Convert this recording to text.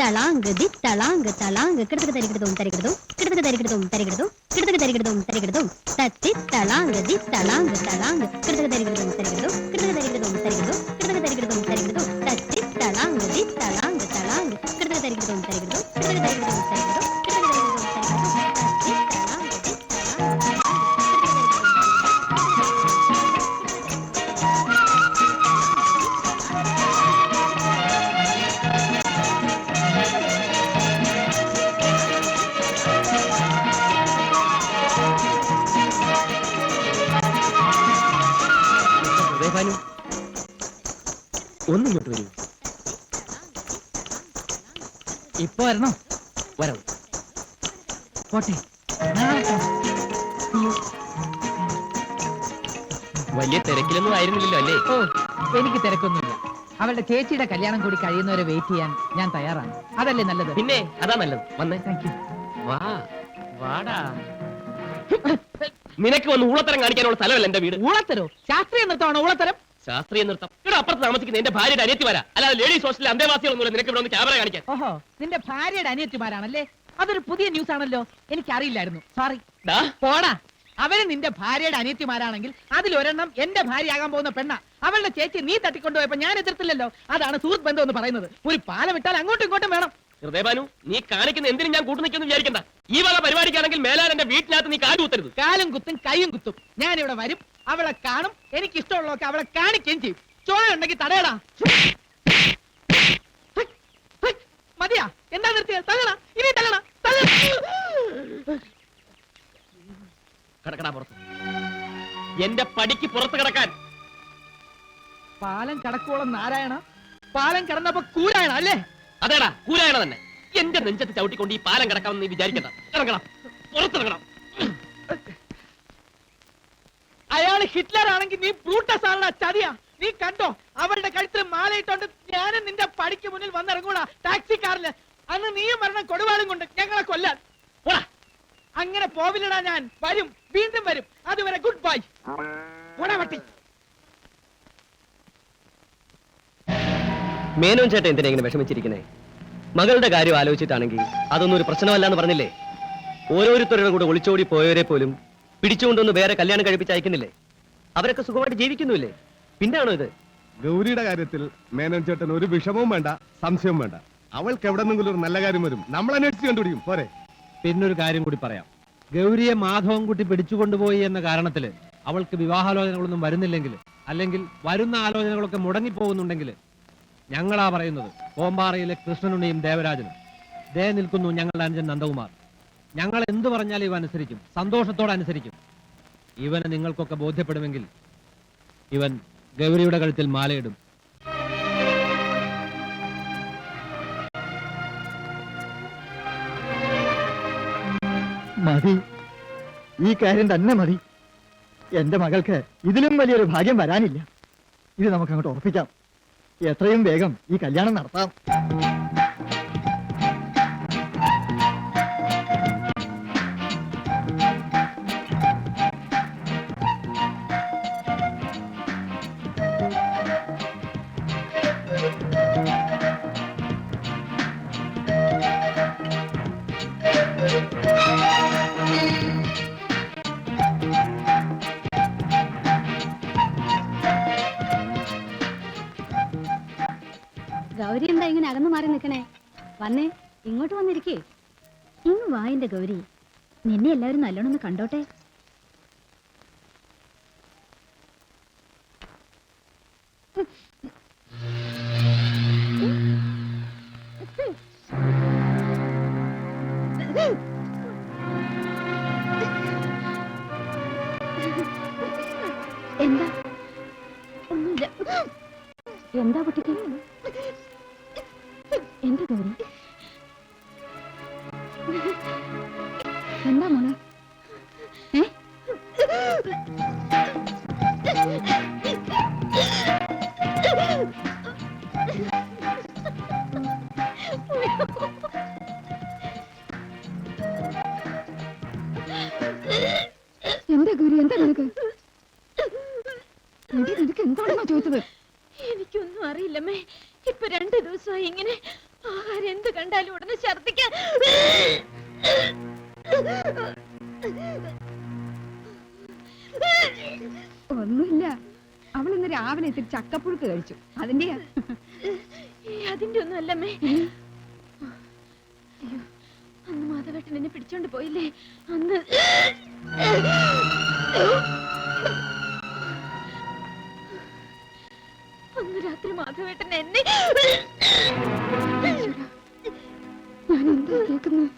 തളാങ്ക് the തളാങ്ക് തളാങ്ക് കിടക്ക് തരികിടതും തരികിടതും കിടക്ക് തരികിടതും തരികിടതും കിടക്ക് തരികിടതും തരികിടതും തത്തി തളാങ്ക് ദി തളാങ്ക് തളാങ്ക് കിടക്ക് തരികിടതും തരികിടതും കിടക്ക് തരികിടതും തരികിടതും കിടക്ക് തരികിടതും തരികിടതും തത്തി തളാങ്ക് ദി തളാങ്ക് തളാങ്ക് കിടക്ക് തരികിടതും തരികിടതും കിടക്ക് തരികിടതും തരികിടതും ഒന്നിങ്ങോട്ട് വരൂ. ഇപ്പൊ വരണോ? വരവ് പോട്ടെ. വലിയ തിരക്കിലൊന്നും ആയിരുന്നില്ലല്ലോ അല്ലേ? ഓ, എനിക്ക് തിരക്കൊന്നുമില്ല. അവളുടെ ചേച്ചിയുടെ കല്യാണം കൂടി കഴിയുന്നവരെ വെയിറ്റ് ചെയ്യാൻ ഞാൻ തയ്യാറാണ്. അതല്ലേ നല്ലത്? പിന്നെ അതാ നല്ലത്. വന്നേ. Thank you. വാടാ. നിനക്ക് വന്ന് ഊളത്തരം കാണിക്കാനുള്ള സ്ഥലമല്ല എന്റെ വീട്. ഊളത്തരോ? ശാസ്ത്രീയ നൃത്തമാണോ ഊളത്തരം? ശാസ്ത്രീയ നൃത്തം ഇവിടെ അപ്പുറത്ത് താമസിക്കുന്ന എന്റെ ഭാര്യയുടെ അനിയത്തി വരാ. അല്ലാതെ ലേഡീസ് ഹോസ്റ്റലിലെ അന്തേവാസികളൊന്നുമില്ല നിനക്ക് ഇവിടെ ഒന്ന് ക്യാമറ കാണിക്കാൻ. ഓഹോ, നിന്റെ ഭാര്യയുടെ അനിയത്തിമാരാണല്ലേ? അതൊരു പുതിയ ന്യൂസ് ആണല്ലോ, എനിക്കറിയില്ലായിരുന്നു. സോറി. പോടാ. അവര് നിന്റെ ഭാര്യയുടെ അനിയത്തിമാരാണെങ്കിൽ അതിലൊരെണ്ണം എന്റെ ഭാര്യയാകാൻ പോകുന്ന പെണ്ണ. അവളുടെ ചേച്ചി നീ തട്ടിക്കൊണ്ടുപോയപ്പോ ഞാൻ എതിർത്തില്ലല്ലോ. അതാണ് സുഹൃത്ത് ബന്ധം എന്ന് പറയുന്നത്. ഒരു പാലം ഇട്ടാൽ അങ്ങോട്ടും ഇങ്ങോട്ടും വേണം. ഹൃദയബാനു, നീ കാണിക്കുന്ന എന്തിനും ഞാൻ കൂട്ടുനിൽക്കുന്നു വിചാരിക്കണ്ട. ഈ വക പരിപാടിക്കാണെങ്കിൽ മേലാൽ എന്റെ വീട്ടിനകത്ത് നീ കാല് കുത്തരുത്. കാലും കുത്തും കൈയും കുത്തും. ഞാൻ ഇവിടെ വരും, അവളെ കാണും, എനിക്ക് ഇഷ്ടമുള്ളതൊക്കെ അവളെ കാണിക്കുകയും ചെയ്യും. ചോര ഉണ്ടെങ്കിൽ തടയടാ. മതിയാ? എന്താ നിർത്തിയ? തള്ളണ, ഇനി തള്ളണ. കിടക്കടാ പുറത്ത്. എന്റെ പടിക്ക് പുറത്ത് കിടക്കാൻ. പാലം കടക്കോളം നാരായണ, പാലം കടന്നപ്പോ കൂരായണ അല്ലേ? അതേടാ, കൂരായണ തന്നെ. എന്റെ നെഞ്ചത്ത് ചവിട്ടിക്കൊണ്ട് ഈ പാലം കിടക്കാമെന്ന് നീ വിചാരിക്കണ്ട. ഇറങ്ങണം, പുറത്തിറങ്ങണം. അയാള് ഹിറ്റ്ലർ ആണെങ്കിൽ നീ ബ്രൂട്ടസ് ആണ. ചതിയാ. നീ കണ്ടോ? അവരുടെ കഴുത്തിൽ മാലയിട്ടോണ്ട് ഞാനും നിന്റെ പടിക്ക് മുന്നിൽ വന്നിറങ്ങൂടാ ടാക്സിക്കാരില്. അന്ന് നീയും വരണം കൊടുവാളും കൊണ്ട് ഞങ്ങളെ കൊല്ലാൻ. അങ്ങനെ പോവില്ലടാ ഞാൻ. വരും, വീണ്ടും വരും. അതുവരെ ഗുഡ് ബൈ. പട്ടി. മേനോൻ ചേട്ടൻ എന്തിനാ ഇങ്ങനെ വിഷമിച്ചിരിക്കുന്നേ? മകളുടെ കാര്യം ആലോചിച്ചിട്ടാണെങ്കിൽ അതൊന്നും ഒരു പ്രശ്നമല്ല എന്ന് പറഞ്ഞില്ലേ? ഓരോരുത്തരുടെ കൂടെ ഒളിച്ചോടി പോയവരെ പോലും പിടിച്ചുകൊണ്ടൊന്ന് വേറെ കല്യാണം കഴിപ്പിച്ച് അയക്കുന്നില്ലേ? അവരൊക്കെ സുഖമായിട്ട് ജീവിക്കുന്നില്ലേ? പിന്നാണോ ഇത്? ഗൗരിയുടെ കാര്യത്തിൽ മേനോൻ ചേട്ടൻ ഒരു വിഷമവും വേണ്ട, സംശയവും വേണ്ട. അവൾക്ക് എവിടെന്നെങ്കിലും ഒരു നല്ല കാര്യം വരും. നമ്മൾ അന്വേഷിച്ച് കണ്ടുപിടിക്കും. പോരെ? പിന്നൊരു കാര്യം കൂടി പറയാം. ഗൗരിയെ മാധവൻകുട്ടി പിടിച്ചുകൊണ്ടുപോയി എന്ന കാരണത്തില് അവൾക്ക് വിവാഹാലോചനകളൊന്നും വരുന്നില്ലെങ്കിൽ, അല്ലെങ്കിൽ വരുന്ന ആലോചനകളൊക്കെ മുടങ്ങിപ്പോകുന്നുണ്ടെങ്കിൽ, ഞങ്ങളാ പറയുന്നത് കോമ്പാറയിലെ കൃഷ്ണനുണ്ണിയും ദേവരാജനും. ദേ നിൽക്കുന്നു ഞങ്ങളുടെ അനുജൻ നന്ദകുമാർ. ഞങ്ങൾ എന്തു പറഞ്ഞാലും ഇവ അനുസരിക്കും, സന്തോഷത്തോടെ അനുസരിക്കും. ഇവനെ നിങ്ങൾക്കൊക്കെ ബോധ്യപ്പെടുമെങ്കിൽ ഇവൻ ഗൗരിയുടെ കഴുത്തിൽ മാലയിടും. മതി, ഈ കാര്യം തന്നെ മതി. എന്റെ മകൾക്ക് ഇതിലും വലിയൊരു ഭാഗ്യം വരാനില്ല. ഇത് നമുക്ക് അങ്ങോട്ട് ഉറപ്പിക്കാം. എത്രയും വേഗം ഈ കല്യാണം നടത്താം. ഗൗരി എന്താ ഇങ്ങനെ അകന്നു മാറി നിൽക്കണേ? വന്നേ, ഇങ്ങോട്ട് വന്നിരിക്കേ. ഇങ്ങ് വാ എന്റെ ഗൗരി. നിന്നെ എല്ലാവരും നല്ലോണം ഒന്ന് കണ്ടോട്ടെ. എന്താ? ഒന്നുമില്ല. എന്താ കുട്ടിക്ക്? എന്താ ഗൗരി? എന്താ മോളെ? എന്താ ഗൗരി? എന്താ നിനക്ക്? നിനക്ക് എന്താണെന്നാ ചോദിച്ചത്? എനിക്കൊന്നും അറിയില്ലമ്മേ. ഇപ്പൊ 2 ദിവസമായി ഇങ്ങനെ ആഹാരം എന്ത് കണ്ടാലും ഉടനെ ഛർദിക്കാൻ. ഒന്നുമില്ല, അവൾ ഇന്ന് രാവിലെ ഇത്തിരി ചക്കപ്പുഴുക്ക് കഴിച്ചു, അതിന്റെയാ. അതിന്റെ ഒന്നും അല്ലമ്മേ. അയ്യോ, അന്ന് മാധവേട്ടൻ എന്നെ പിടിച്ചോണ്ട് പോയില്ലേ, അന്ന് അന്ന് രാത്രി മാധവേട്ടൻ എന്നെ ഞാൻ എന്താ കേൾക്കുന്നത്?